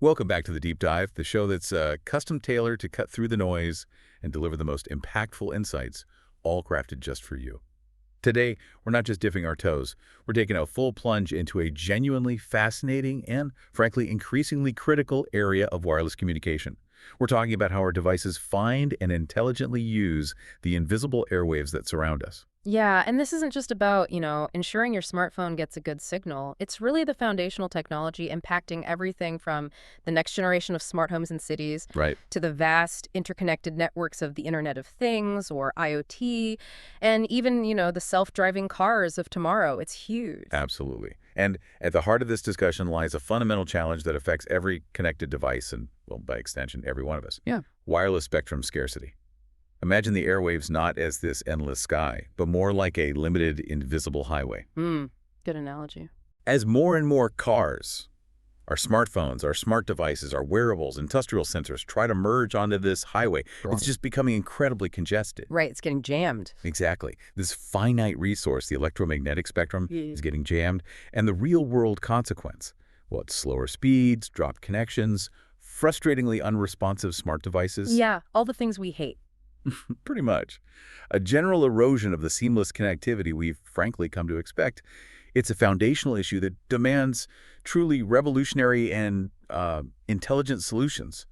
Welcome back to The Deep Dive, the show that's custom tailored to cut through the noise and deliver the most impactful insights, all crafted just for you. Today, we're not just dipping our toes. We're taking a full plunge into a genuinely fascinating and, frankly, increasingly critical area of wireless communication. We're talking about how our devices find and intelligently use the invisible airwaves that surround us. Yeah, and this isn't just about, ensuring your smartphone gets a good signal. It's really the foundational technology impacting everything from the next generation of smart homes and cities Right. to the vast interconnected networks of the Internet of Things or IoT, and even, the self-driving cars of tomorrow. It's huge. Absolutely. And at the heart of this discussion lies a fundamental challenge that affects every connected device and, well, by extension, every one of us. Yeah. Wireless spectrum scarcity. Imagine the airwaves not as this endless sky, but more like a limited, invisible highway. Good analogy. As more and more cars, our smartphones, our smart devices, our wearables, industrial sensors try to merge onto this highway, it's just becoming incredibly congested. Right, it's getting jammed. Exactly. This finite resource, the electromagnetic spectrum, is getting jammed, and the real-world consequence, well, it's slower speeds, dropped connections, frustratingly unresponsive smart devices. Yeah, all the things we hate. Pretty much. A general erosion of the seamless connectivity we've frankly come to expect. It's a foundational issue that demands truly revolutionary and intelligent solutions.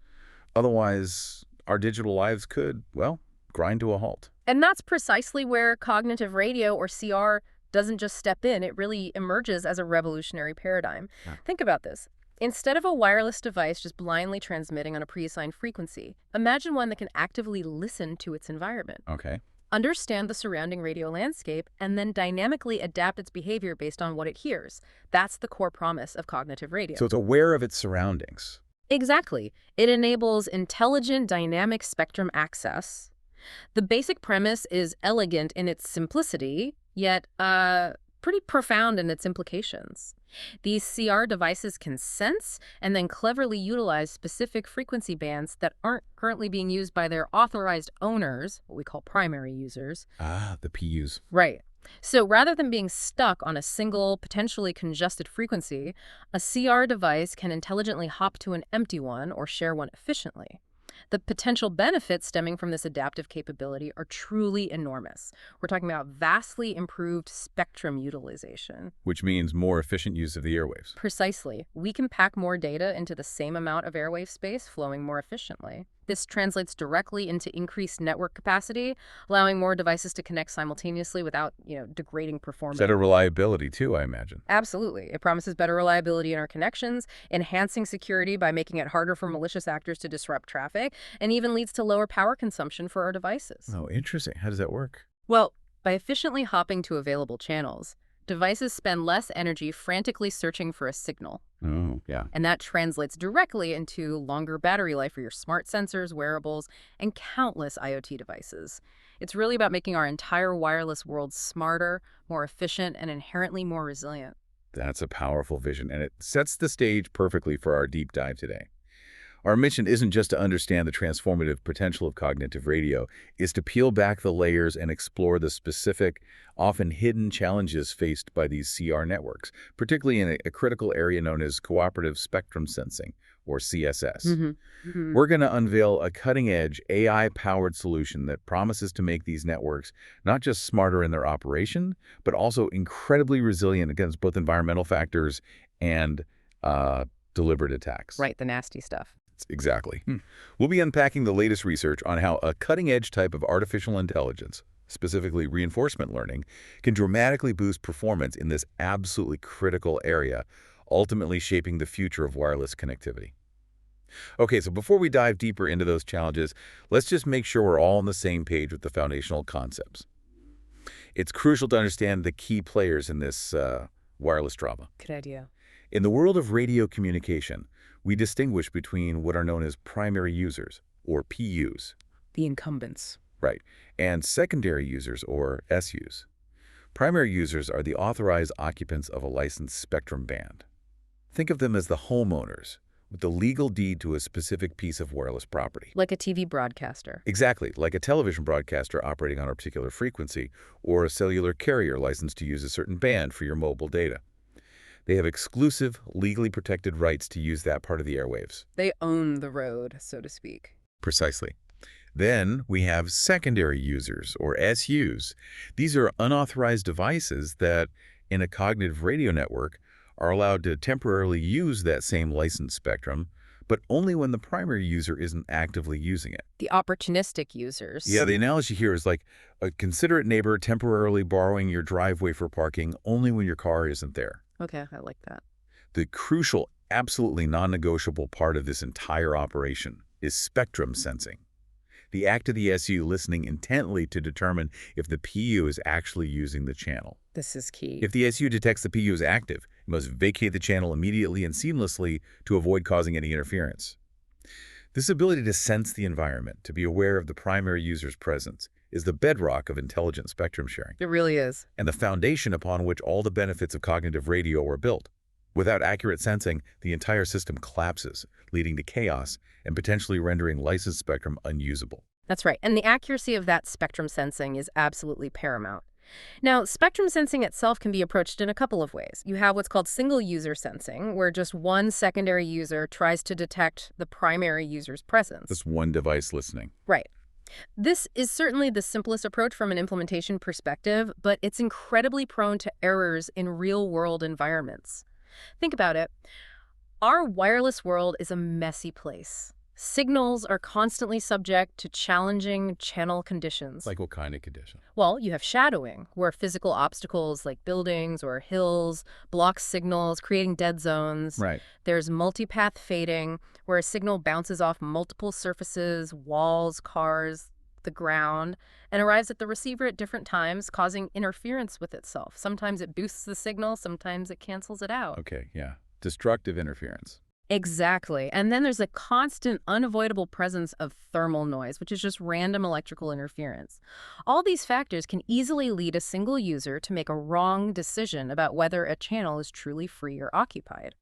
Otherwise, our digital lives could, well, grind to a halt. And that's precisely where cognitive radio, or CR, doesn't just step in. It really emerges as a revolutionary paradigm. Yeah. Think about this. Instead of a wireless device just blindly transmitting on a pre-assigned frequency, imagine one that can actively listen to its environment, Okay. understand the surrounding radio landscape, and then dynamically adapt its behavior based on what it hears. That's the core promise of cognitive radio. So it's aware of its surroundings. Exactly. It enables intelligent dynamic spectrum access. The basic premise is elegant in its simplicity, yet pretty profound in its implications. These CR devices can sense and then cleverly utilize specific frequency bands that aren't currently being used by their authorized owners, what we call primary users. Ah, the PUs. Right. So rather than being stuck on a single, potentially congested frequency, a CR device can intelligently hop to an empty one or share one efficiently. The potential benefits stemming from this adaptive capability are truly enormous. We're talking about vastly improved spectrum utilization. Which means more efficient use of the airwaves. Precisely. We can pack more data into the same amount of airwave space, flowing more efficiently. This translates directly into increased network capacity, allowing more devices to connect simultaneously without, degrading performance. Better reliability, too, I imagine. Absolutely. It promises better reliability in our connections, enhancing security by making it harder for malicious actors to disrupt traffic, and even leads to lower power consumption for our devices. Oh, interesting. How does that work? Well, by efficiently hopping to available channels, devices spend less energy frantically searching for a signal. Oh, yeah. And that translates directly into longer battery life for your smart sensors, wearables, and countless IoT devices. It's really about making our entire wireless world smarter, more efficient, and inherently more resilient. That's a powerful vision, and it sets the stage perfectly for our deep dive today. Our mission isn't just to understand the transformative potential of cognitive radio, it's to peel back the layers and explore the specific, often hidden challenges faced by these CR networks, particularly in a critical area known as cooperative spectrum sensing, or CSS. We're going to unveil a cutting-edge, AI-powered solution that promises to make these networks not just smarter in their operation, but also incredibly resilient against both environmental factors and deliberate attacks. Right, the nasty stuff. Exactly. We'll be unpacking the latest research on how a cutting-edge type of artificial intelligence, specifically reinforcement learning, can dramatically boost performance in this absolutely critical area, ultimately shaping the future of wireless connectivity. Okay, so before we dive deeper into those challenges, let's just make sure we're all on the same page with the foundational concepts. It's crucial to understand the key players in this wireless drama. Good idea. In the world of radio communication, we distinguish between what are known as primary users, or PUs. The incumbents. Right, and secondary users, or SUs. Primary users are the authorized occupants of a licensed spectrum band. Think of them as the homeowners, with the legal deed to a specific piece of wireless property. Like a TV broadcaster. Exactly, like a television broadcaster operating on a particular frequency, or a cellular carrier licensed to use a certain band for your mobile data. They have exclusive, legally protected rights to use that part of the airwaves. They own the road, so to speak. Precisely. Then we have secondary users, or SUs. These are unauthorized devices that, in a cognitive radio network, are allowed to temporarily use that same licensed spectrum, but only when the primary user isn't actively using it. The opportunistic users. Yeah, the analogy here is like a considerate neighbor temporarily borrowing your driveway for parking only when your car isn't there. Okay, I like that. The crucial, absolutely non-negotiable part of this entire operation is spectrum sensing. The act of the SU listening intently to determine if the PU is actually using the channel. This is key. If the SU detects the PU is active, it must vacate the channel immediately and seamlessly to avoid causing any interference. This ability to sense the environment, to be aware of the primary user's presence, is the bedrock of intelligent spectrum sharing, It really is. and the foundation upon which all the benefits of cognitive radio are built. Without accurate sensing, the entire system collapses, leading to chaos and potentially rendering licensed spectrum unusable. That's right. And the accuracy of that spectrum sensing is absolutely paramount. Now, spectrum sensing itself can be approached in a couple of ways. You have what's called single-user sensing, where just one secondary user tries to detect the primary user's presence. That's one device listening. Right. This is certainly the simplest approach from an implementation perspective, but it's incredibly prone to errors in real-world environments. Think about it. Our wireless world is a messy place. Signals are constantly subject to challenging channel conditions. Like what kind of condition? Well, you have shadowing, where physical obstacles like buildings or hills block signals, creating dead zones. Right. There's multipath fading, where a signal bounces off multiple surfaces, walls, cars, the ground, and arrives at the receiver at different times, causing interference with itself. Sometimes it boosts the signal, sometimes it cancels it out. Okay, yeah. Destructive interference. Exactly. And then there's a constant, unavoidable presence of thermal noise, which is just random electrical interference. All these factors can easily lead a single user to make a wrong decision about whether a channel is truly free or occupied.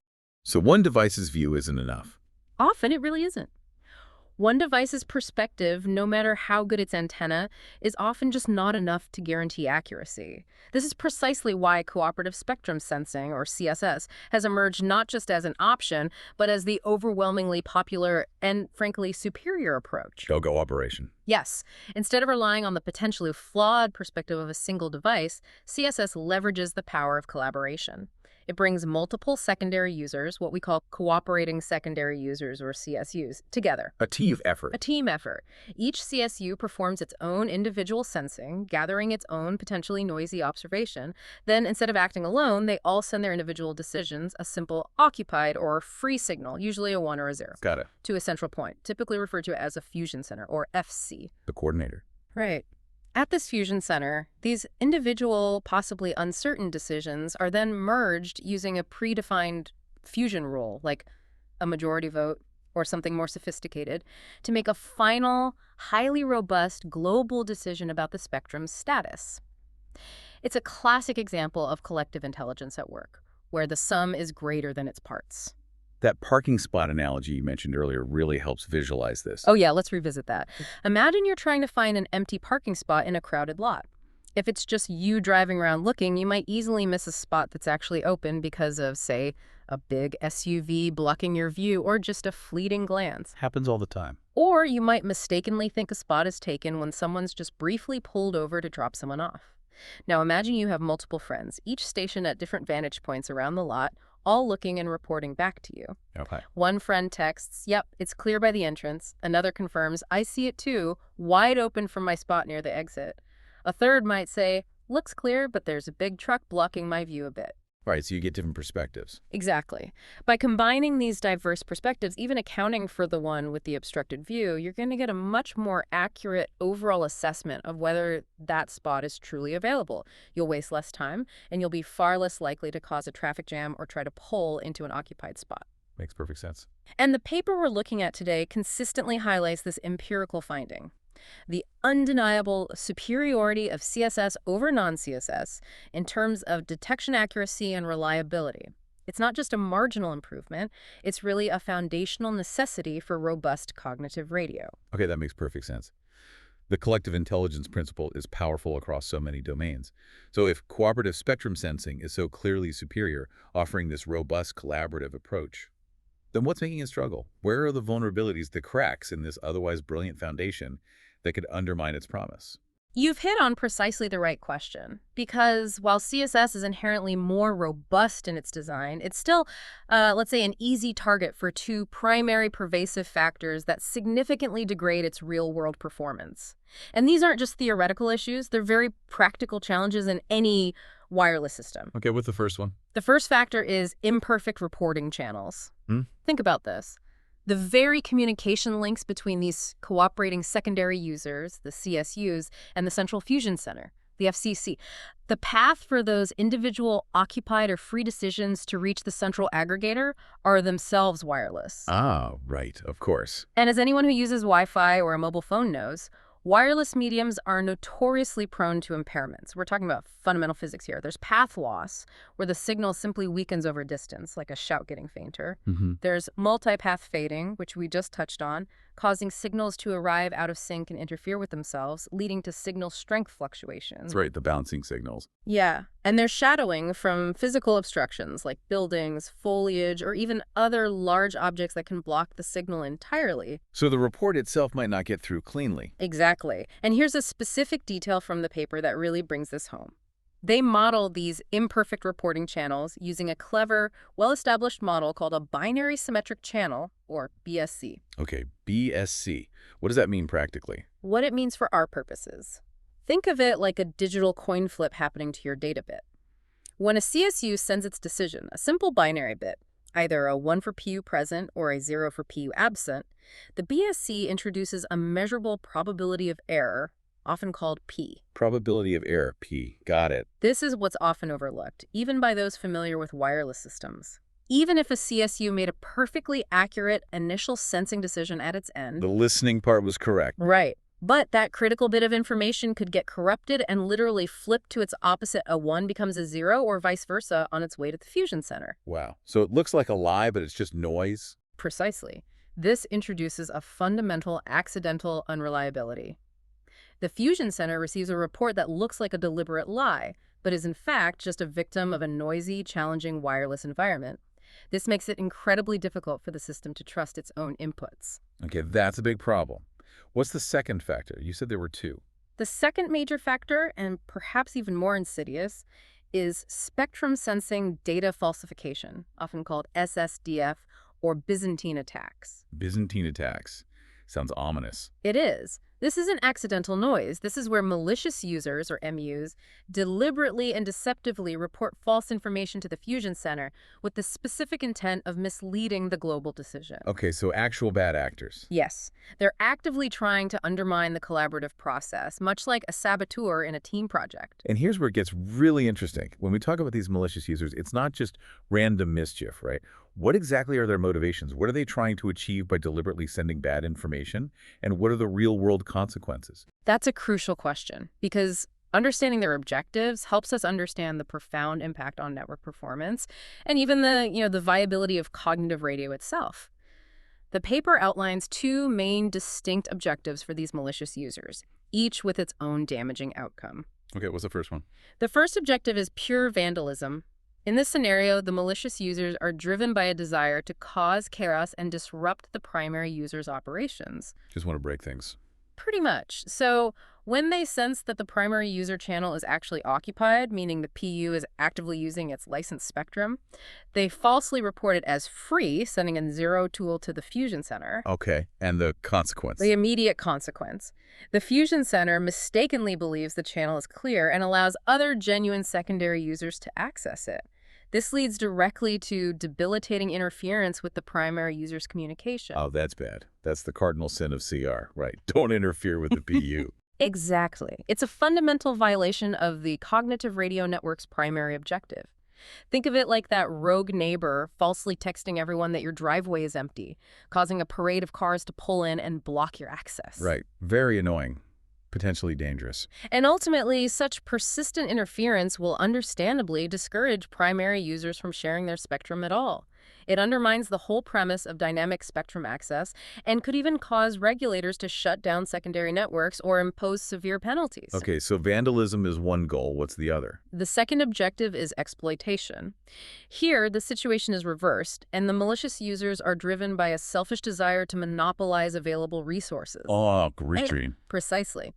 So one device's view isn't enough. Often it really isn't. One device's perspective, no matter how good its antenna, is often just not enough to guarantee accuracy. This is precisely why cooperative spectrum sensing, or CSS, has emerged not just as an option, but as the overwhelmingly popular and, frankly, superior approach. Go-go operation. Yes. Instead of relying on the potentially flawed perspective of a single device, CSS leverages the power of collaboration. It brings multiple secondary users, what we call cooperating secondary users, or CSUs, together. A team effort. A team effort. Each CSU performs its own individual sensing, gathering its own potentially noisy observation. Then, instead of acting alone, they all send their individual decisions, a simple occupied or free signal, usually a 1 or a 0, Got it. to a central point, typically referred to as a fusion center, or FC. The coordinator. Right. At this fusion center, these individual, possibly uncertain decisions are then merged using a predefined fusion rule, like a majority vote or something more sophisticated, to make a final, highly robust global decision about the spectrum's status. It's a classic example of collective intelligence at work, where the sum is greater than its parts. That parking spot analogy you mentioned earlier really helps visualize this. Oh yeah, let's revisit that. Imagine you're trying to find an empty parking spot in a crowded lot. If it's just you driving around looking, you might easily miss a spot that's actually open because of, say, a big SUV blocking your view or just a fleeting glance. Happens all the time. Or you might mistakenly think a spot is taken when someone's just briefly pulled over to drop someone off. Now imagine you have multiple friends, each stationed at different vantage points around the lot, all looking and reporting back to you. Okay. One friend texts, "Yep, it's clear by the entrance." Another confirms, "I see it too, wide open from my spot near the exit." A third might say, "Looks clear, but there's a big truck blocking my view a bit." Right, so you get different perspectives. Exactly. By combining these diverse perspectives, even accounting for the one with the obstructed view, you're going to get a much more accurate overall assessment of whether that spot is truly available. You'll waste less time, and you'll be far less likely to cause a traffic jam or try to pull into an occupied spot. Makes perfect sense. And the paper we're looking at today consistently highlights this empirical finding: the undeniable superiority of CSS over non-CSS in terms of detection accuracy and reliability. It's not just a marginal improvement, it's really a foundational necessity for robust cognitive radio. Okay, that makes perfect sense. The collective intelligence principle is powerful across so many domains. So if cooperative spectrum sensing is so clearly superior, offering this robust collaborative approach, then what's making it struggle? Where are the vulnerabilities, the cracks in this otherwise brilliant foundation that could undermine its promise? You've hit on precisely the right question, because while CSS is inherently more robust in its design, it's still, let's say, an easy target for two primary pervasive factors that significantly degrade its real-world performance. And these aren't just theoretical issues, they're very practical challenges in any wireless system. Okay, what's the first one? The first factor is imperfect reporting channels. Hmm? Think about this. The very communication links between these cooperating secondary users, the CSUs, and the Central Fusion Center, the FCC. The path for those individual occupied or free decisions to reach the central aggregator are themselves wireless. Ah, right, of course. And as anyone who uses Wi-Fi or a mobile phone knows, wireless mediums are notoriously prone to impairments. We're talking about fundamental physics here. There's path loss, where the signal simply weakens over distance, like a shout getting fainter. There's multipath fading, which we just touched on, causing signals to arrive out of sync and interfere with themselves, leading to signal strength fluctuations. That's right, the bouncing signals. Yeah, and there's shadowing from physical obstructions like buildings, foliage, or even other large objects that can block the signal entirely. So the report itself might not get through cleanly. Exactly. And here's a specific detail from the paper that really brings this home. They model these imperfect reporting channels using a clever, well-established model called a binary symmetric channel, or BSC. Okay, BSC. What does that mean practically? What it means for our purposes. Think of it like a digital coin flip happening to your data bit. When a CSU sends its decision, a simple binary bit, either a 1 for PU present or a 0 for PU absent, the BSC introduces a measurable probability of error, often called P. Probability of error, P. Got it. This is what's often overlooked, even by those familiar with wireless systems. Even if a CSU made a perfectly accurate initial sensing decision at its end. The listening part was correct. Right. But that critical bit of information could get corrupted and literally flip to its opposite. A 1 becomes a 0 or vice versa on its way to the fusion center. Wow. So it looks like a lie, but it's just noise? Precisely. This introduces a fundamental accidental unreliability. The fusion center receives a report that looks like a deliberate lie, but is in fact just a victim of a noisy, challenging wireless environment. This makes it incredibly difficult for the system to trust its own inputs. Okay, that's a big problem. What's the second factor? You said there were two. The second major factor, and perhaps even more insidious, is spectrum sensing data falsification, often called SSDF or Byzantine attacks. Byzantine attacks. Sounds ominous. It is. This isn't accidental noise. This is where malicious users, or MUs, deliberately and deceptively report false information to the fusion center with the specific intent of misleading the global decision. Okay, so actual bad actors. Yes. They're actively trying to undermine the collaborative process, much like a saboteur in a team project. And here's where it gets really interesting. When we talk about these malicious users, it's not just random mischief, right? What exactly are their motivations? What are they trying to achieve by deliberately sending bad information? And what are the real-world consequences? That's a crucial question, because understanding their objectives helps us understand the profound impact on network performance and even the viability of cognitive radio itself. The paper outlines two main distinct objectives for these malicious users, each with its own damaging outcome. Okay, what's the first one? The first objective is pure vandalism. In this scenario, the malicious users are driven by a desire to cause chaos and disrupt the primary user's operations. Just want to break things. Pretty much. So when they sense that the primary user channel is actually occupied, meaning the PU is actively using its licensed spectrum, they falsely report it as free, sending a 0 tool to the fusion center. Okay, and the consequence? The immediate consequence. The fusion center mistakenly believes the channel is clear and allows other genuine secondary users to access it. This leads directly to debilitating interference with the primary user's communication. Oh, that's bad. That's the cardinal sin of CR, right? Don't interfere with the PU. Exactly. It's a fundamental violation of the cognitive radio network's primary objective. Think of it like that rogue neighbor falsely texting everyone that your driveway is empty, causing a parade of cars to pull in and block your access. Right. Very annoying. Potentially dangerous. And ultimately, such persistent interference will understandably discourage primary users from sharing their spectrum at all. It undermines the whole premise of dynamic spectrum access and could even cause regulators to shut down secondary networks or impose severe penalties. Okay, so vandalism is one goal. What's the other? The second objective is exploitation. Here, the situation is reversed, and the malicious users are driven by a selfish desire to monopolize available resources. Oh, great. Precisely.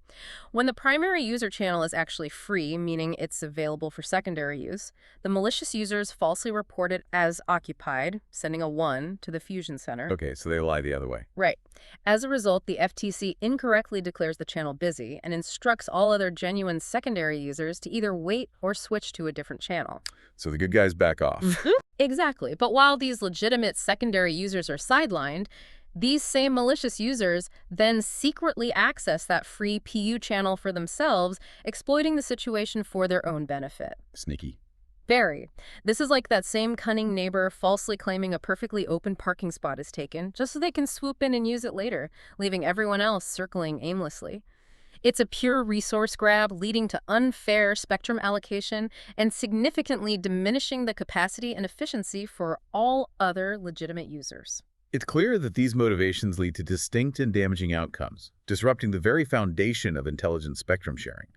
When the primary user channel is actually free, meaning it's available for secondary use, the malicious users falsely report it as occupied, sending a 1 to the fusion center. Okay, so they lie the other way. Right. As a result, the FTC incorrectly declares the channel busy and instructs all other genuine secondary users to either wait or switch to a different channel. So the good guys back off. Exactly. But while these legitimate secondary users are sidelined, these same malicious users then secretly access that free PU channel for themselves, exploiting the situation for their own benefit. Sneaky. Very. This is like that same cunning neighbor falsely claiming a perfectly open parking spot is taken, just so they can swoop in and use it later, leaving everyone else circling aimlessly. It's a pure resource grab, leading to unfair spectrum allocation and significantly diminishing the capacity and efficiency for all other legitimate users. It's clear that these motivations lead to distinct and damaging outcomes, disrupting the very foundation of intelligent spectrum sharing.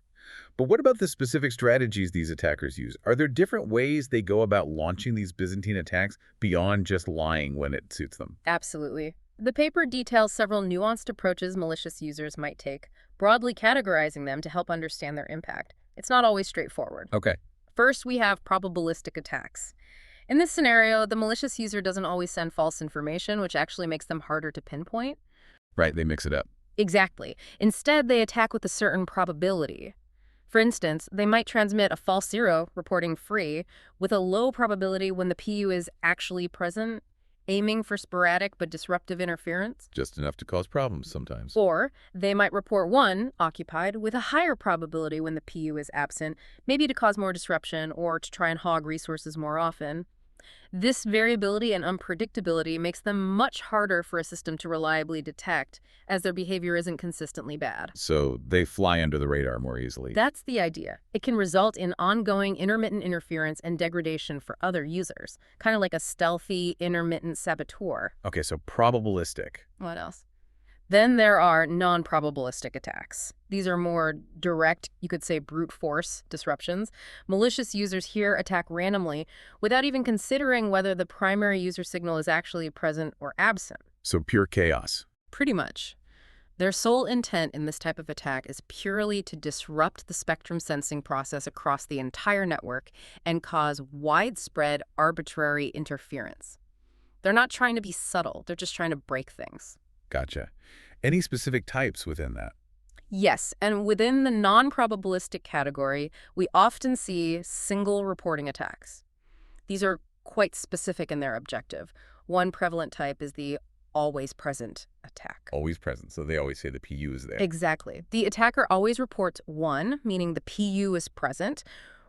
But what about the specific strategies these attackers use? Are there different ways they go about launching these Byzantine attacks beyond just lying when it suits them? Absolutely. The paper details several nuanced approaches malicious users might take, broadly categorizing them to help understand their impact. It's not always straightforward. Okay. First, we have probabilistic attacks. In this scenario, the malicious user doesn't always send false information, which actually makes them harder to pinpoint. Right, they mix it up. Exactly. Instead, they attack with a certain probability. For instance, they might transmit a false 0, reporting free, with a low probability when the PU is actually present, aiming for sporadic but disruptive interference. Just enough to cause problems sometimes. Or they might report 1, occupied, with a higher probability when the PU is absent, maybe to cause more disruption or to try and hog resources more often. This variability and unpredictability makes them much harder for a system to reliably detect, as their behavior isn't consistently bad. So they fly under the radar more easily. That's the idea. It can result in ongoing intermittent interference and degradation for other users, kind of like a stealthy, intermittent saboteur. Okay, so probabilistic. What else? Then there are non-probabilistic attacks. These are more direct, you could say brute force disruptions. Malicious users here attack randomly without even considering whether the primary user signal is actually present or absent. So pure chaos. Pretty much. Their sole intent in this type of attack is purely to disrupt the spectrum sensing process across the entire network and cause widespread arbitrary interference. They're not trying to be subtle, they're just trying to break things. Gotcha. Any specific types within that? Yes, and within the non-probabilistic category, we often see single reporting attacks. These are quite specific in their objective. One prevalent type is the always present attack. Always present, so they always say the PU is there. Exactly. The attacker always reports 1, meaning the PU is present,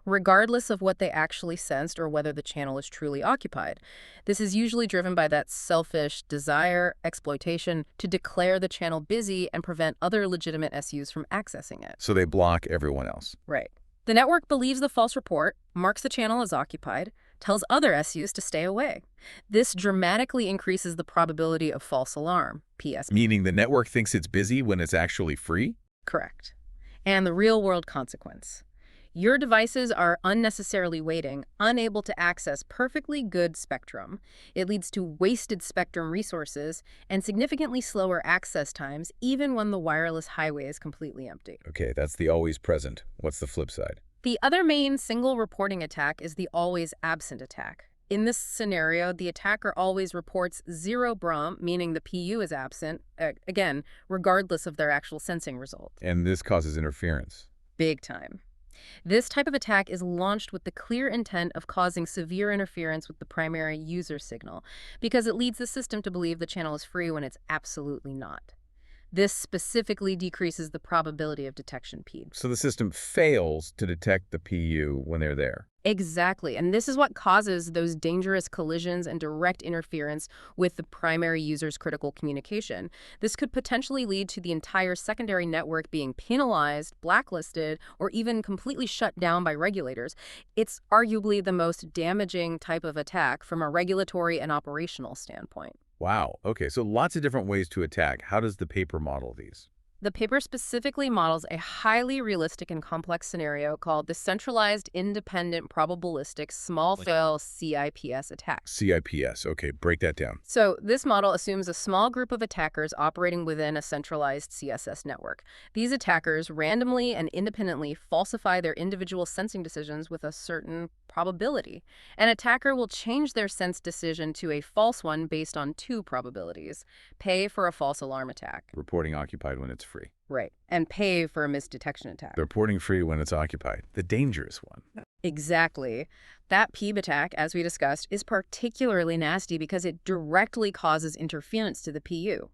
regardless of what they actually sensed or whether the channel is truly occupied. This is usually driven by that selfish desire, exploitation, to declare the channel busy and prevent other legitimate SUs from accessing it. So they block everyone else. Right. The network believes the false report, marks the channel as occupied, tells other SUs to stay away. This dramatically increases the probability of false alarm, PS. Meaning the network thinks it's busy when it's actually free? Correct. And the real-world consequence. Your devices are unnecessarily waiting, unable to access perfectly good spectrum. It leads to wasted spectrum resources and significantly slower access times, even when the wireless highway is completely empty. Okay, that's the always present. What's the flip side? The other main single reporting attack is the always absent attack. In this scenario, the attacker always reports 0 BROM, meaning the PU is absent, again, regardless of their actual sensing result. And this causes interference. Big time. This type of attack is launched with the clear intent of causing severe interference with the primary user signal, because it leads the system to believe the channel is free when it's absolutely not. This specifically decreases the probability of detection, Pete. So the system fails to detect the PU when they're there. Exactly. And this is what causes those dangerous collisions and direct interference with the primary user's critical communication. This could potentially lead to the entire secondary network being penalized, blacklisted, or even completely shut down by regulators. It's arguably the most damaging type of attack from a regulatory and operational standpoint. Wow. Okay, so lots of different ways to attack. How does the paper model these? The paper specifically models a highly realistic and complex scenario called the Centralized Independent Probabilistic Small-Scale CIPS attack. CIPS. Okay, break that down. So this model assumes a small group of attackers operating within a centralized CSS network. These attackers randomly and independently falsify their individual sensing decisions with a certain probability. An attacker will change their sense decision to a false one based on two probabilities. Pay for a false alarm attack. Reporting occupied when it's free. Right. And pay for a misdetection attack. The reporting free when it's occupied. The dangerous one. Exactly. That PEEB attack, as we discussed, is particularly nasty because it directly causes interference to the PU.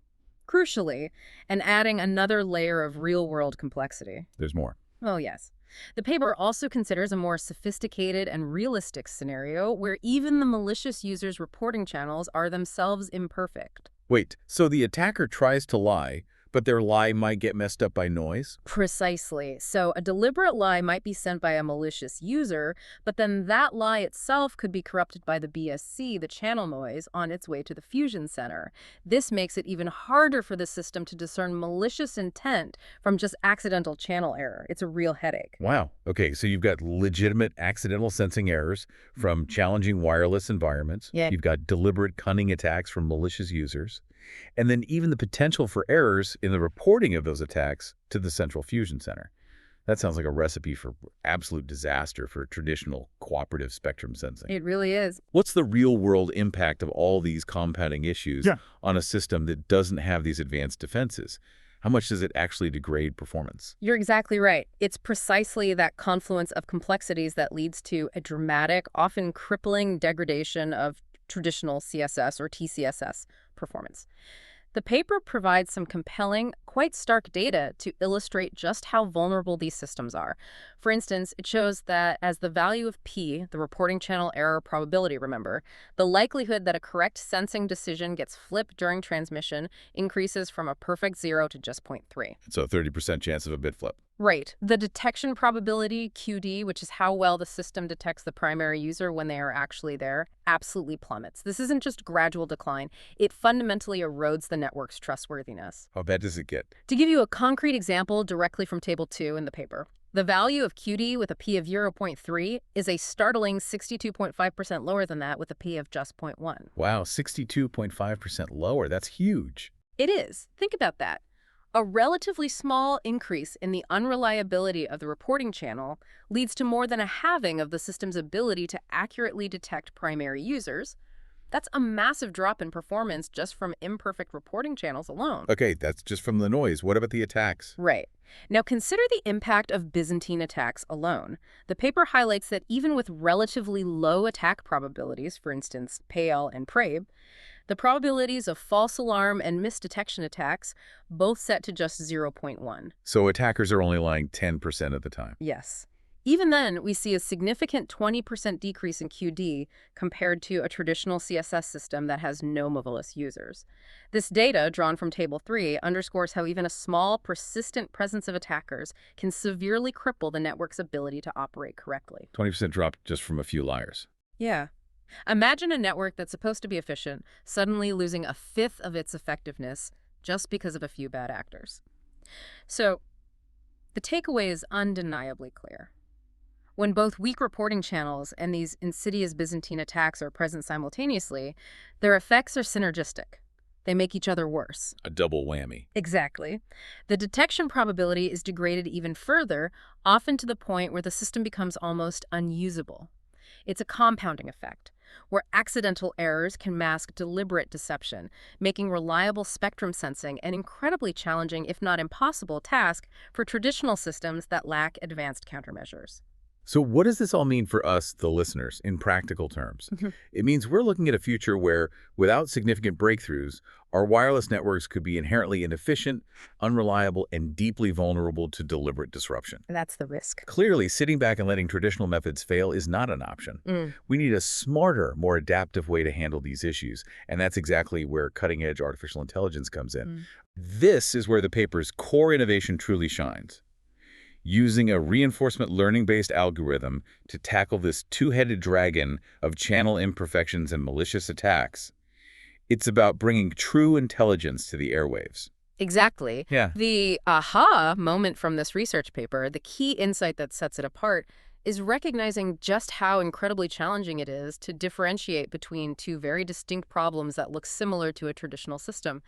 Crucially, and adding another layer of real-world complexity. There's more. Oh, yes. The paper also considers a more sophisticated and realistic scenario where even the malicious user's reporting channels are themselves imperfect. Wait, so the attacker tries to lie, but their lie might get messed up by noise? Precisely. So a deliberate lie might be sent by a malicious user, but then that lie itself could be corrupted by the BSC, the channel noise, on its way to the fusion center. This makes it even harder for the system to discern malicious intent from just accidental channel error. It's a real headache. Wow. Okay, so you've got legitimate accidental sensing errors from challenging wireless environments. Yeah. You've got deliberate cunning attacks from malicious users. And then even the potential for errors in the reporting of those attacks to the central fusion center. That sounds like a recipe for absolute disaster for traditional cooperative spectrum sensing. It really is. What's the real-world impact of all these compounding issues on a system that doesn't have these advanced defenses? How much does it actually degrade performance? You're exactly right. It's precisely that confluence of complexities that leads to a dramatic, often crippling degradation of traditional CSS or TCSS performance. The paper provides some compelling, quite stark data to illustrate just how vulnerable these systems are. For instance, it shows that as the value of P, the reporting channel error probability, remember, the likelihood that a correct sensing decision gets flipped during transmission increases from a perfect 0 to just 0.3. So 30% chance of a bit flip. Right. The detection probability, QD, which is how well the system detects the primary user when they are actually there, absolutely plummets. This isn't just gradual decline. It fundamentally erodes the network's trustworthiness. How bad does it get? To give you a concrete example directly from Table 2 in the paper, the value of QD with a P of 0.3 is a startling 62.5% lower than that with a P of just 0.1. Wow, 62.5% lower. That's huge. It is. Think about that. A relatively small increase in the unreliability of the reporting channel leads to more than a halving of the system's ability to accurately detect primary users. That's a massive drop in performance just from imperfect reporting channels alone. Okay, that's just from the noise. What about the attacks? Right. Now consider the impact of Byzantine attacks alone. The paper highlights that even with relatively low attack probabilities, for instance, PAL and PRABE, the probabilities of false alarm and misdetection attacks both set to just 0.1. So attackers are only lying 10% of the time. Yes. Even then, we see a significant 20% decrease in QD compared to a traditional CSS system that has no malicious users. This data, drawn from Table 3, underscores how even a small, persistent presence of attackers can severely cripple the network's ability to operate correctly. 20% drop just from a few liars. Yeah. Imagine a network that's supposed to be efficient suddenly losing a fifth of its effectiveness just because of a few bad actors. So, the takeaway is undeniably clear. When both weak reporting channels and these insidious Byzantine attacks are present simultaneously, their effects are synergistic. They make each other worse. A double whammy. Exactly. The detection probability is degraded even further, often to the point where the system becomes almost unusable. It's a compounding effect, where accidental errors can mask deliberate deception, making reliable spectrum sensing an incredibly challenging, if not impossible, task for traditional systems that lack advanced countermeasures. So what does this all mean for us, the listeners, in practical terms? Mhm. It means we're looking at a future where, without significant breakthroughs, our wireless networks could be inherently inefficient, unreliable, and deeply vulnerable to deliberate disruption. That's the risk. Clearly, sitting back and letting traditional methods fail is not an option. Mm. We need a smarter, more adaptive way to handle these issues, and that's exactly where cutting-edge artificial intelligence comes in. Mm. This is where the paper's core innovation truly shines. Using a reinforcement learning-based algorithm to tackle this two-headed dragon of channel imperfections and malicious attacks. It's about bringing true intelligence to the airwaves. Exactly. Yeah. The aha moment from this research paper, the key insight that sets it apart, is recognizing just how incredibly challenging it is to differentiate between two very distinct problems that look similar to a traditional system.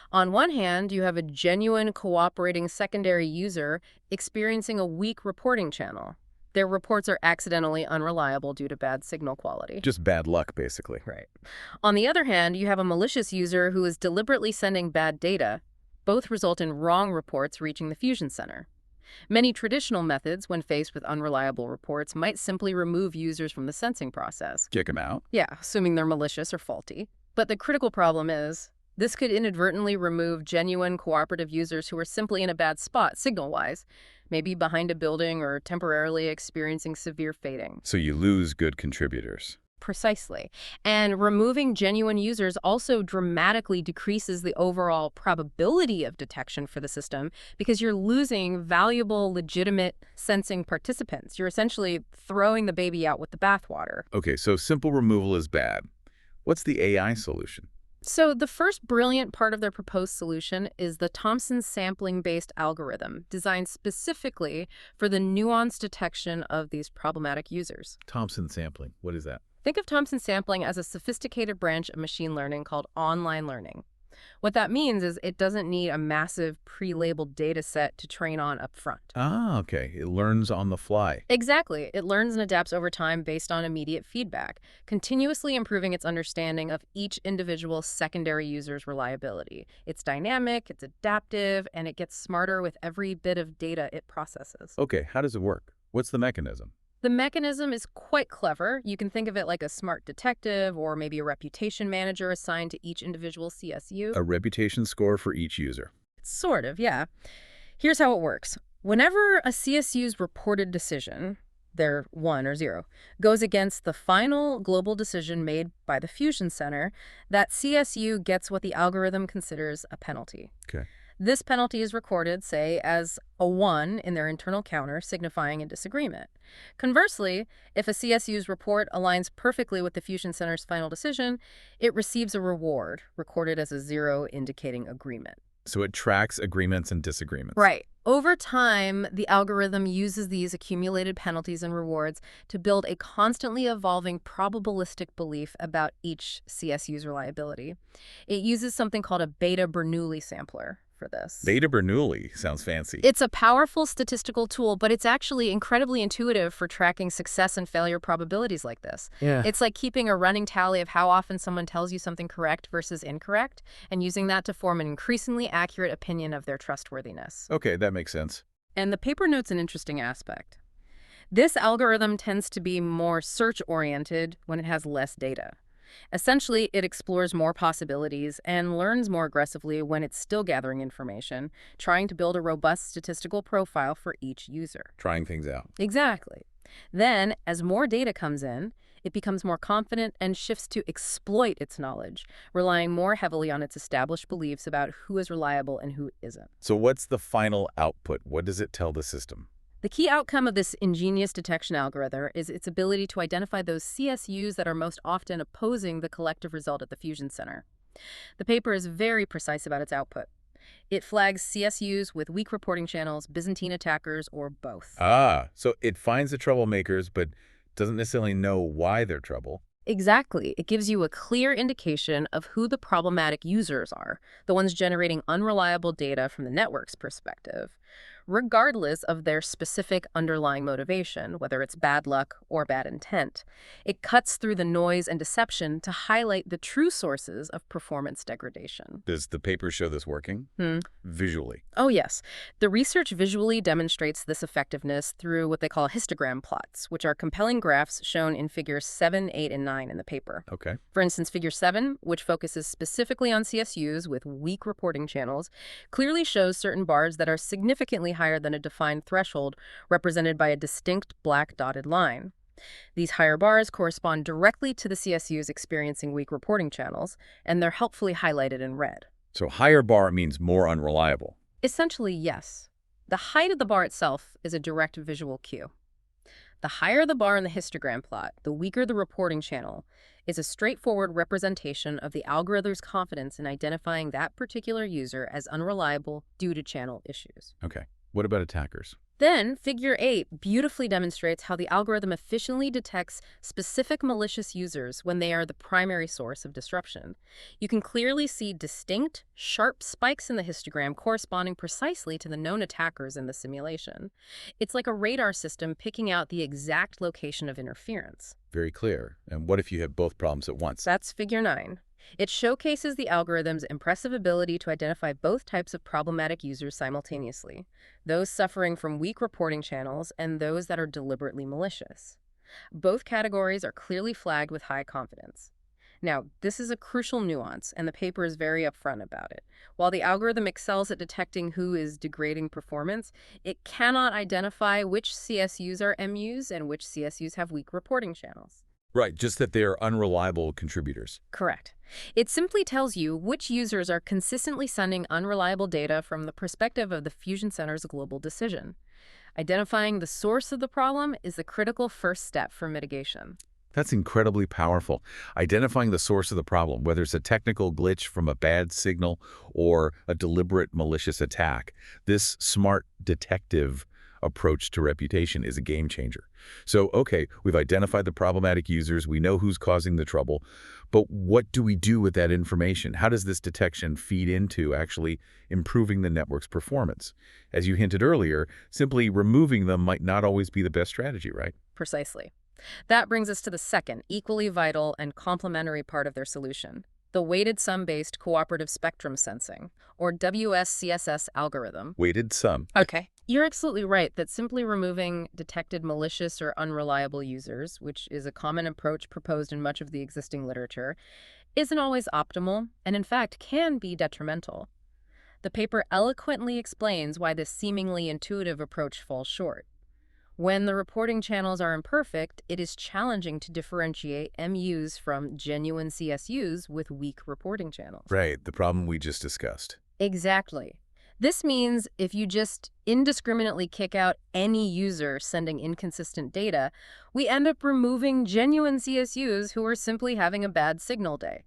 On one hand, you have a genuine cooperating secondary user experiencing a weak reporting channel. Their reports are accidentally unreliable due to bad signal quality. Just bad luck, basically. Right. On the other hand, you have a malicious user who is deliberately sending bad data. Both result in wrong reports reaching the fusion center. Many traditional methods, when faced with unreliable reports, might simply remove users from the sensing process. Kick them out. Yeah, assuming they're malicious or faulty. But the critical problem is, this could inadvertently remove genuine cooperative users who are simply in a bad spot, signal-wise, maybe behind a building or temporarily experiencing severe fading. So you lose good contributors. Precisely. And removing genuine users also dramatically decreases the overall probability of detection for the system because you're losing valuable, legitimate sensing participants. You're essentially throwing the baby out with the bathwater. Okay, so simple removal is bad. What's the AI solution? So the first brilliant part of their proposed solution is the Thompson sampling-based algorithm designed specifically for the nuanced detection of these problematic users. Thompson sampling. What is that? Think of Thompson sampling as a sophisticated branch of machine learning called online learning. What that means is it doesn't need a massive pre-labeled data set to train on up front. Ah, okay. It learns on the fly. Exactly. It learns and adapts over time based on immediate feedback, continuously improving its understanding of each individual secondary user's reliability. It's dynamic, it's adaptive, and it gets smarter with every bit of data it processes. Okay, how does it work? What's the mechanism? The mechanism is quite clever. You can think of it like a smart detective or maybe a reputation manager assigned to each individual CSU. A reputation score for each user. Sort of, yeah. Here's how it works. Whenever a CSU's reported decision, their 1 or 0, goes against the final global decision made by the Fusion Center, that CSU gets what the algorithm considers a penalty. Okay. This penalty is recorded, say, as a 1 in their internal counter, signifying a disagreement. Conversely, if a CSU's report aligns perfectly with the Fusion Center's final decision, it receives a reward, recorded as a 0, indicating agreement. So it tracks agreements and disagreements. Right. Over time, the algorithm uses these accumulated penalties and rewards to build a constantly evolving probabilistic belief about each CSU's reliability. It uses something called a beta Bernoulli sampler for this. Beta Bernoulli sounds fancy. It's a powerful statistical tool, but it's actually incredibly intuitive for tracking success and failure probabilities like this. Yeah. It's like keeping a running tally of how often someone tells you something correct versus incorrect, and using that to form an increasingly accurate opinion of their trustworthiness. Okay, that makes sense. And the paper notes an interesting aspect. This algorithm tends to be more search-oriented when it has less data. Essentially, it explores more possibilities and learns more aggressively when it's still gathering information, trying to build a robust statistical profile for each user. Trying things out. Exactly. Then, as more data comes in, it becomes more confident and shifts to exploit its knowledge, relying more heavily on its established beliefs about who is reliable and who isn't. So what's the final output? What does it tell the system? The key outcome of this ingenious detection algorithm is its ability to identify those CSUs that are most often opposing the collective result at the Fusion Center. The paper is very precise about its output. It flags CSUs with weak reporting channels, Byzantine attackers, or both. Ah, so it finds the troublemakers, but doesn't necessarily know why they're trouble. Exactly. It gives you a clear indication of who the problematic users are, the ones generating unreliable data from the network's perspective. regardless of their specific underlying motivation, whether it's bad luck or bad intent. It cuts through the noise and deception to highlight the true sources of performance degradation. Does the paper show this working? Visually. Oh, yes. The research visually demonstrates this effectiveness through what they call histogram plots, which are compelling graphs shown in figures 7, 8, and 9 in the paper. Okay. For instance, figure 7, which focuses specifically on CSUs with weak reporting channels, clearly shows certain bars that are significantly higher than a defined threshold, represented by a distinct black dotted line. These higher bars correspond directly to the CSUs experiencing weak reporting channels, and they're helpfully highlighted in red. So higher bar means more unreliable. Essentially, yes. The height of the bar itself is a direct visual cue. The higher the bar in the histogram plot, the weaker the reporting channel, is a straightforward representation of the algorithm's confidence in identifying that particular user as unreliable due to channel issues. Okay. What about attackers? Then, figure 8 beautifully demonstrates how the algorithm efficiently detects specific malicious users when they are the primary source of disruption. You can clearly see distinct, sharp spikes in the histogram corresponding precisely to the known attackers in the simulation. It's like a radar system picking out the exact location of interference. Very clear. And what if you have both problems at once? That's figure 9. It showcases the algorithm's impressive ability to identify both types of problematic users simultaneously, those suffering from weak reporting channels and those that are deliberately malicious. Both categories are clearly flagged with high confidence. Now, this is a crucial nuance, and the paper is very upfront about it. While the algorithm excels at detecting who is degrading performance, it cannot identify which CSUs are MUs and which CSUs have weak reporting channels. Right, just that they are unreliable contributors. Correct. It simply tells you which users are consistently sending unreliable data from the perspective of the Fusion Center's global decision. Identifying the source of the problem is the critical first step for mitigation. That's incredibly powerful. Identifying the source of the problem, whether it's a technical glitch from a bad signal or a deliberate malicious attack, this smart detective approach to reputation is a game changer. So, okay, we've identified the problematic users, we know who's causing the trouble, but what do we do with that information? How does this detection feed into actually improving the network's performance? As you hinted earlier, simply removing them might not always be the best strategy, right? Precisely. That brings us to the second, equally vital and complementary part of their solution, the weighted sum-based cooperative spectrum sensing, or WSCSS algorithm. Weighted sum. Okay. You're absolutely right that simply removing detected malicious or unreliable users, which is a common approach proposed in much of the existing literature, isn't always optimal and in fact can be detrimental. The paper eloquently explains why this seemingly intuitive approach falls short. When the reporting channels are imperfect, it is challenging to differentiate MUs from genuine CSUs with weak reporting channels. Right, the problem we just discussed. Exactly. This means if you just indiscriminately kick out any user sending inconsistent data, we end up removing genuine CSUs who are simply having a bad signal day.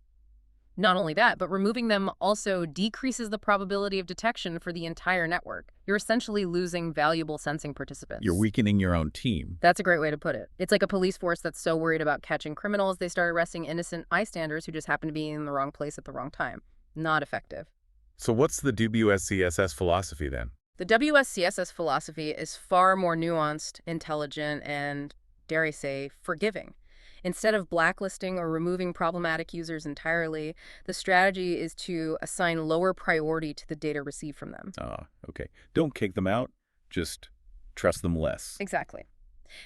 Not only that, but removing them also decreases the probability of detection for the entire network. You're essentially losing valuable sensing participants. You're weakening your own team. That's a great way to put it. It's like a police force that's so worried about catching criminals, they start arresting innocent bystanders who just happen to be in the wrong place at the wrong time. Not effective. So what's the WSCSS philosophy then? The WSCSS philosophy is far more nuanced, intelligent, and, dare I say, forgiving. Instead of blacklisting or removing problematic users entirely, the strategy is to assign lower priority to the data received from them. Okay. Don't kick them out, just trust them less. Exactly.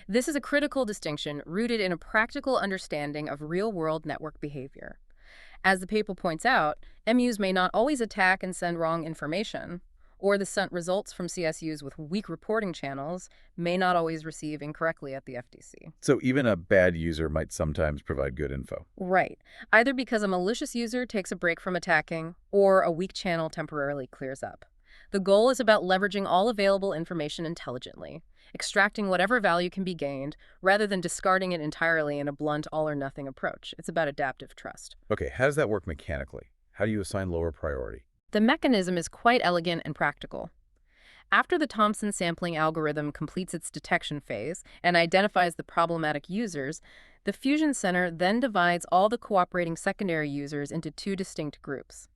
This is a critical distinction rooted in a practical understanding of real-world network behavior. As the paper points out, MUs may not always attack and send wrong information, or the sent results from CSUs with weak reporting channels may not always receive incorrectly at the FTC. So even a bad user might sometimes provide good info. Right. Either because a malicious user takes a break from attacking, or a weak channel temporarily clears up. The goal is about leveraging all available information intelligently, extracting whatever value can be gained, rather than discarding it entirely in a blunt all-or-nothing approach. It's about adaptive trust. Okay, how does that work mechanically? How do you assign lower priority? The mechanism is quite elegant and practical. After the Thompson sampling algorithm completes its detection phase and identifies the problematic users, the Fusion Center then divides all the cooperating secondary users into two distinct groups.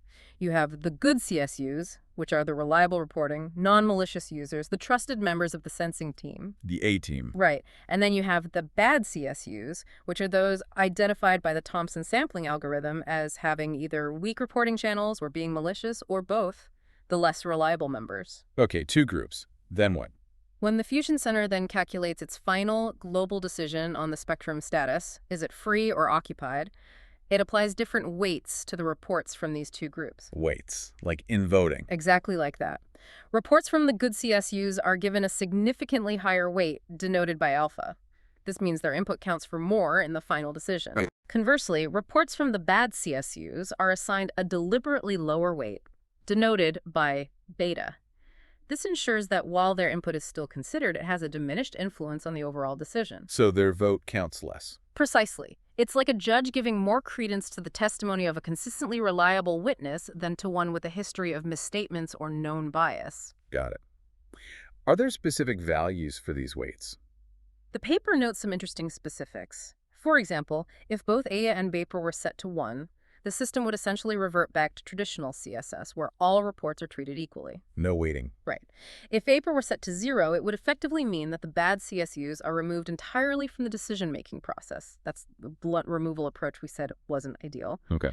You have the good CSUs, which are the reliable reporting, non-malicious users, the trusted members of the sensing team. The A-team. Right. And then you have the bad CSUs, which are those identified by the Thompson sampling algorithm as having either weak reporting channels or being malicious or both, the less reliable members. Okay, 2 groups. Then what? When the Fusion Center then calculates its final global decision on the spectrum status, is it free or occupied, it applies different weights to the reports from these 2 groups. Weights, like in voting. Exactly like that. Reports from the good CSUs are given a significantly higher weight, denoted by alpha. This means their input counts for more in the final decision. Right. Conversely, reports from the bad CSUs are assigned a deliberately lower weight, denoted by beta. This ensures that while their input is still considered, it has a diminished influence on the overall decision. So their vote counts less. Precisely. It's like a judge giving more credence to the testimony of a consistently reliable witness than to one with a history of misstatements or known bias. Got it. Are there specific values for these weights? The paper notes some interesting specifics. For example, if both AYA and BAPER were set to 1, the system would essentially revert back to traditional CSS, where all reports are treated equally. No weighting. Right. If BAPER were set to 0, it would effectively mean that the bad CSUs are removed entirely from the decision-making process. That's the blunt removal approach we said wasn't ideal. Okay.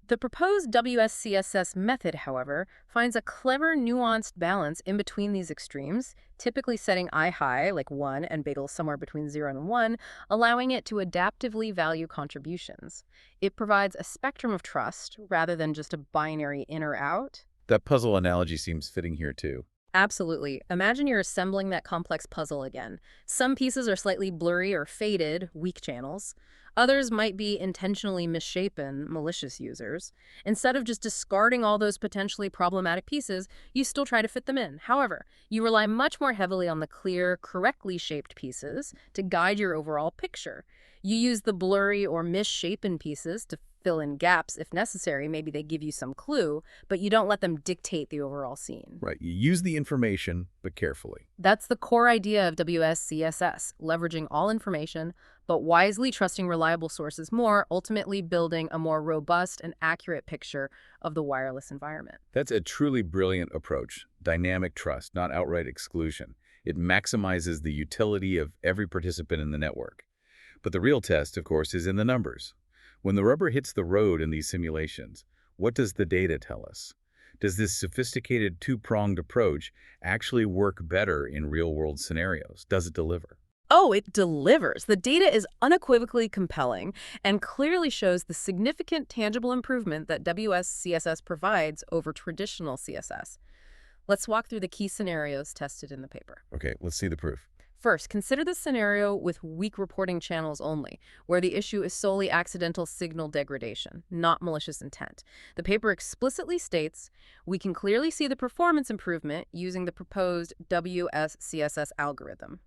The proposed WSCSS method, however, finds a clever, nuanced balance in between these extremes, typically setting I high, like 1, and bagel somewhere between 0 and 1, allowing it to adaptively value contributions. It provides a spectrum of trust rather than just a binary in or out. That puzzle analogy seems fitting here, too. Absolutely. Imagine you're assembling that complex puzzle again. Some pieces are slightly blurry or faded, weak channels. Others might be intentionally misshapen, malicious users. Instead of just discarding all those potentially problematic pieces, you still try to fit them in. However, you rely much more heavily on the clear, correctly shaped pieces to guide your overall picture. You use the blurry or misshapen pieces to fill in gaps if necessary. Maybe they give you some clue, but you don't let them dictate the overall scene. Right. You use the information, but carefully. That's the core idea of WSCSS, leveraging all information, but wisely trusting reliable sources more, ultimately building a more robust and accurate picture of the wireless environment. That's a truly brilliant approach. Dynamic trust, not outright exclusion. It maximizes the utility of every participant in the network. But the real test, of course, is in the numbers. When the rubber hits the road in these simulations, what does the data tell us? Does this sophisticated two-pronged approach actually work better in real-world scenarios? Does it deliver? Oh, it delivers. The data is unequivocally compelling and clearly shows the significant tangible improvement that WSCSS provides over traditional CSS. Let's walk through the key scenarios tested in the paper. Okay, let's see the proof. First, consider the scenario with weak reporting channels only, where the issue is solely accidental signal degradation, not malicious intent. The paper explicitly states, we can clearly see the performance improvement using the proposed WSCSS algorithm.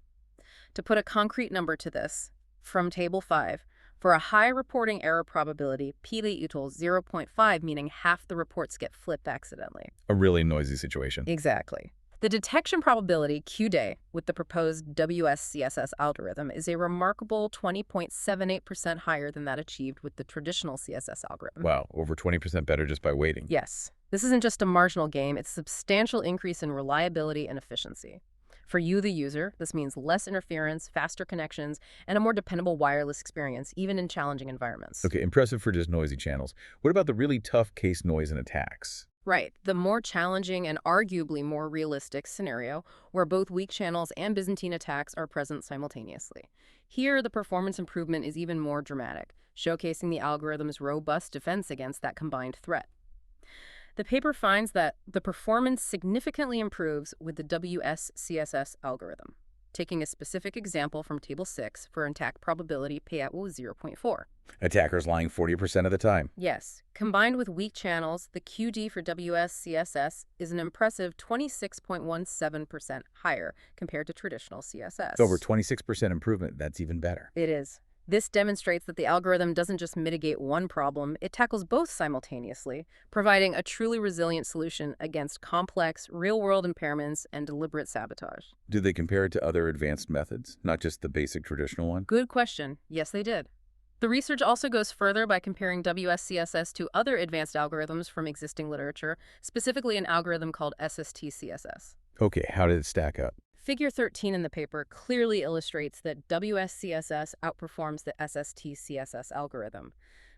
To put a concrete number to this, from Table 5, for a high reporting error probability, p-lead equals 0.5, meaning half the reports get flipped accidentally. A really noisy situation. Exactly. The detection probability, Q-day, with the proposed WSCSS algorithm is a remarkable 20.78% higher than that achieved with the traditional CSS algorithm. Wow, over 20% better just by waiting. Yes. This isn't just a marginal gain, it's a substantial increase in reliability and efficiency. For you, the user, this means less interference, faster connections, and a more dependable wireless experience, even in challenging environments. Okay, impressive for just noisy channels. What about the really tough case noise and attacks? Right. The more challenging and arguably more realistic scenario where both weak channels and Byzantine attacks are present simultaneously. Here, the performance improvement is even more dramatic, showcasing the algorithm's robust defense against that combined threat. The paper finds that the performance significantly improves with the WSCSS algorithm. Taking a specific example from Table 6 for attack probability payout was 0.4. Attackers lying 40% of the time. Yes. Combined with weak channels, the QD for WSCSS is an impressive 26.17% higher compared to traditional CSS. It's over 26% improvement. That's even better. It is. This demonstrates that the algorithm doesn't just mitigate one problem, it tackles both simultaneously, providing a truly resilient solution against complex, real-world impairments and deliberate sabotage. Did they compare it to other advanced methods, not just the basic traditional one? Good question. Yes, they did. The research also goes further by comparing WSCSS to other advanced algorithms from existing literature, specifically an algorithm called SST-CSS. Okay, how did it stack up? Figure 13 in the paper clearly illustrates that WSCSS outperforms the SST-CSS algorithm.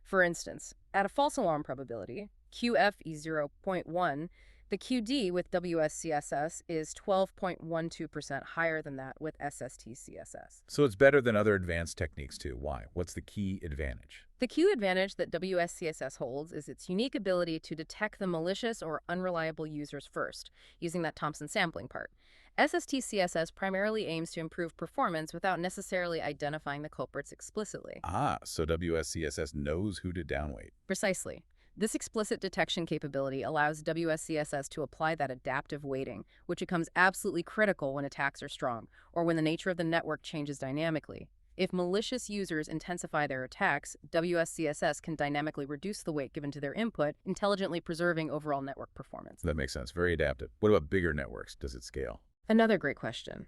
For instance, at a false alarm probability, QF is 0.1, the QD with WSCSS is 12.12% higher than that with SST-CSS. So it's better than other advanced techniques too. Why? What's the key advantage? The key advantage that WSCSS holds is its unique ability to detect the malicious or unreliable users first, using that Thompson sampling part. SST-CSS primarily aims to improve performance without necessarily identifying the culprits explicitly. Ah, so WSCSS knows who to downweight. Precisely. This explicit detection capability allows WSCSS to apply that adaptive weighting, which becomes absolutely critical when attacks are strong, or when the nature of the network changes dynamically. If malicious users intensify their attacks, WSCSS can dynamically reduce the weight given to their input, intelligently preserving overall network performance. That makes sense. Very adaptive. What about bigger networks? Does it scale? Another great question.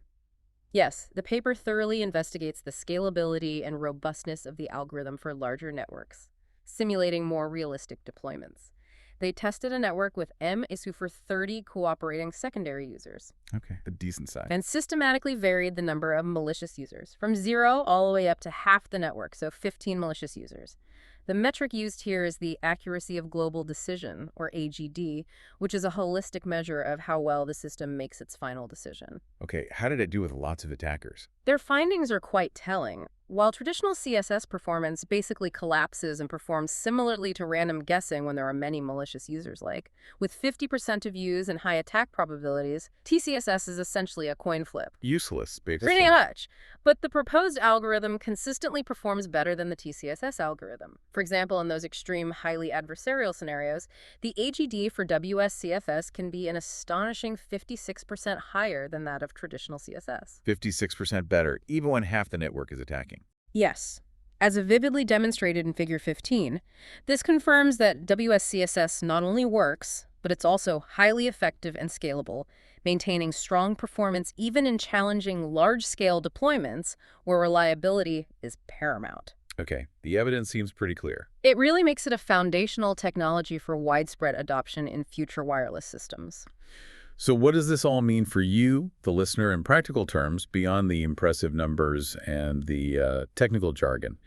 Yes, the paper thoroughly investigates the scalability and robustness of the algorithm for larger networks, simulating more realistic deployments. They tested a network with M is for 30 cooperating secondary users. Okay, a decent size. And systematically varied the number of malicious users, from 0 all the way up to half the network, so 15 malicious users. The metric used here is the accuracy of global decision, or AGD, which is a holistic measure of how well the system makes its final decision. Okay, how did it do with lots of attackers? Their findings are quite telling. While traditional CSS performance basically collapses and performs similarly to random guessing when there are many malicious users with 50% of use and high attack probabilities, TCSS is essentially a coin flip. Useless, basically. Pretty much. But the proposed algorithm consistently performs better than the TCSS algorithm. For example, in those extreme, highly adversarial scenarios, the AGD for WSCFS can be an astonishing 56% higher than that of traditional CSS. 56% better, even when half the network is attacking. Yes. As vividly demonstrated in Figure 15, this confirms that WSCSS not only works, but it's also highly effective and scalable, maintaining strong performance even in challenging large-scale deployments where reliability is paramount. Okay, the evidence seems pretty clear. It really makes it a foundational technology for widespread adoption in future wireless systems. So what does this all mean for you, the listener, in practical terms, beyond the impressive numbers and the technical jargon?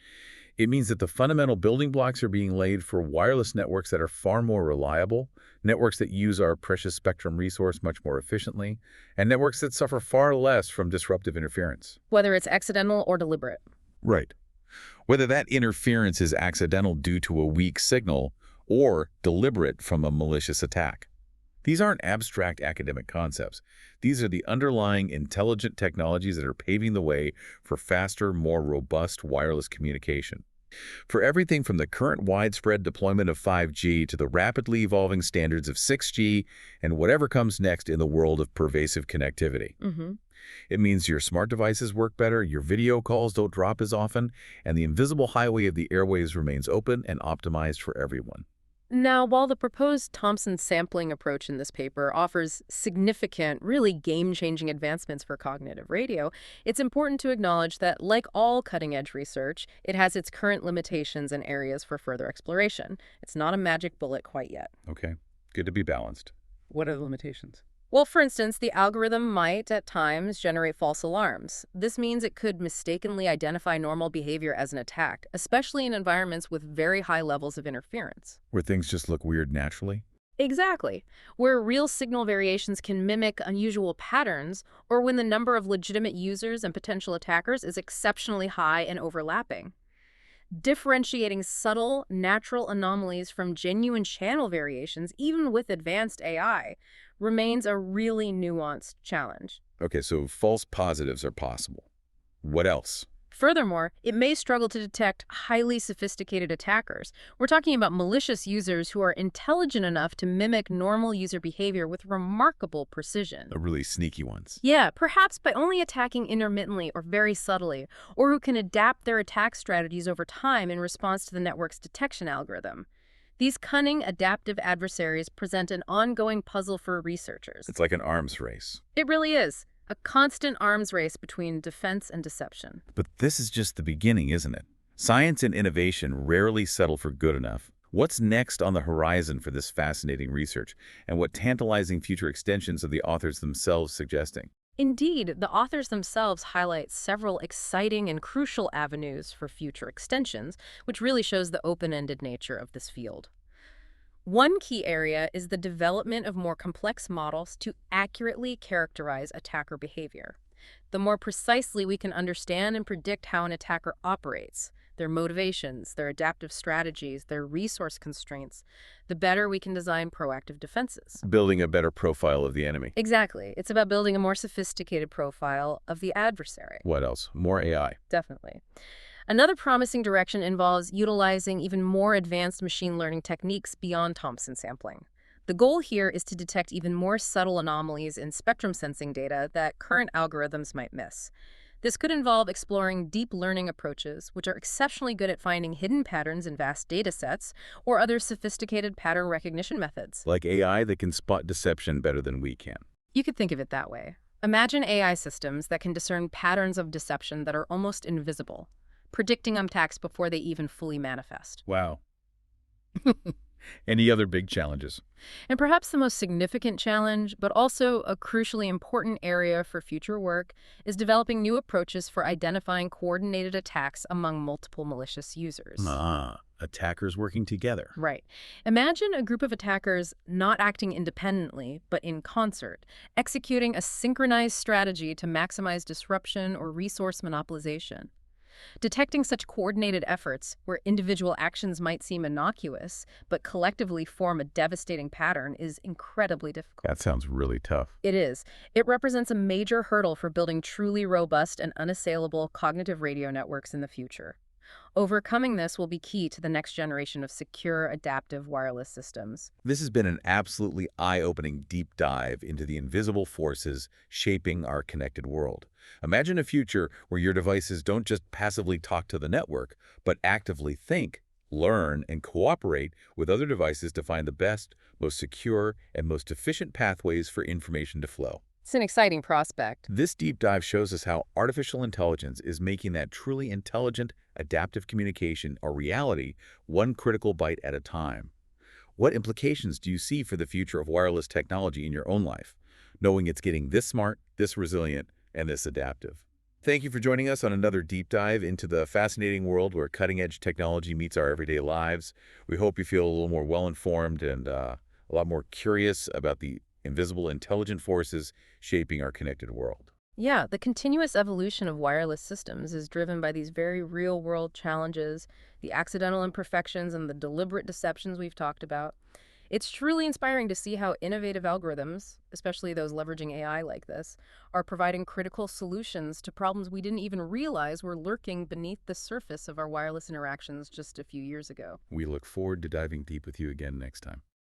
It means that the fundamental building blocks are being laid for wireless networks that are far more reliable, networks that use our precious spectrum resource much more efficiently, and networks that suffer far less from disruptive interference. Whether it's accidental or deliberate. Right. Whether that interference is accidental due to a weak signal or deliberate from a malicious attack. These aren't abstract academic concepts. These are the underlying intelligent technologies that are paving the way for faster, more robust wireless communication. For everything from the current widespread deployment of 5G to the rapidly evolving standards of 6G and whatever comes next in the world of pervasive connectivity. It means your smart devices work better, your video calls don't drop as often, and the invisible highway of the airwaves remains open and optimized for everyone. Now, while the proposed Thompson sampling approach in this paper offers significant, really game-changing advancements for cognitive radio, it's important to acknowledge that, like all cutting-edge research, it has its current limitations and areas for further exploration. It's not a magic bullet quite yet. Okay, good to be balanced. What are the limitations? Well, for instance, the algorithm might, at times, generate false alarms. This means it could mistakenly identify normal behavior as an attack, especially in environments with very high levels of interference. Where things just look weird naturally? Exactly. Where real signal variations can mimic unusual patterns, or when the number of legitimate users and potential attackers is exceptionally high and overlapping. Differentiating subtle, natural anomalies from genuine channel variations, even with advanced AI, remains a really nuanced challenge. Okay, so false positives are possible. What else? Furthermore, it may struggle to detect highly sophisticated attackers. We're talking about malicious users who are intelligent enough to mimic normal user behavior with remarkable precision. The really sneaky ones. Yeah, perhaps by only attacking intermittently or very subtly, or who can adapt their attack strategies over time in response to the network's detection algorithm. These cunning, adaptive adversaries present an ongoing puzzle for researchers. It's like an arms race. It really is. A constant arms race between defense and deception. But this is just the beginning, isn't it? Science and innovation rarely settle for good enough. What's next on the horizon for this fascinating research, and what tantalizing future extensions are the authors themselves suggesting? Indeed, the authors themselves highlight several exciting and crucial avenues for future extensions, which really shows the open-ended nature of this field. One key area is the development of more complex models to accurately characterize attacker behavior. The more precisely we can understand and predict how an attacker operates, their motivations, their adaptive strategies, their resource constraints, the better we can design proactive defenses. Building a better profile of the enemy. Exactly. It's about building a more sophisticated profile of the adversary. What else? More AI. Definitely. Another promising direction involves utilizing even more advanced machine learning techniques beyond Thompson sampling. The goal here is to detect even more subtle anomalies in spectrum sensing data that current algorithms might miss. This could involve exploring deep learning approaches, which are exceptionally good at finding hidden patterns in vast data sets, or other sophisticated pattern recognition methods. Like AI that can spot deception better than we can. You could think of it that way. Imagine AI systems that can discern patterns of deception that are almost invisible, predicting attacks before they even fully manifest. Wow. Any other big challenges? And perhaps the most significant challenge, but also a crucially important area for future work, is developing new approaches for identifying coordinated attacks among multiple malicious users. Attackers working together. Right. Imagine a group of attackers not acting independently, but in concert, executing a synchronized strategy to maximize disruption or resource monopolization. Detecting such coordinated efforts, where individual actions might seem innocuous, but collectively form a devastating pattern, is incredibly difficult. That sounds really tough. It is. It represents a major hurdle for building truly robust and unassailable cognitive radio networks in the future. Overcoming this will be key to the next generation of secure, adaptive wireless systems. This has been an absolutely eye-opening deep dive into the invisible forces shaping our connected world. Imagine a future where your devices don't just passively talk to the network, but actively think, learn, and cooperate with other devices to find the best, most secure, and most efficient pathways for information to flow. It's an exciting prospect. This deep dive shows us how artificial intelligence is making that truly intelligent, adaptive communication a reality, one critical byte at a time. What implications do you see for the future of wireless technology in your own life, knowing it's getting this smart, this resilient, and this adaptive? Thank you for joining us on another deep dive into the fascinating world where cutting-edge technology meets our everyday lives. We hope you feel a little more well-informed and a lot more curious about the invisible, intelligent forces shaping our connected world. Yeah, the continuous evolution of wireless systems is driven by these very real-world challenges, the accidental imperfections and the deliberate deceptions we've talked about. It's truly inspiring to see how innovative algorithms, especially those leveraging AI like this, are providing critical solutions to problems we didn't even realize were lurking beneath the surface of our wireless interactions just a few years ago. We look forward to diving deep with you again next time.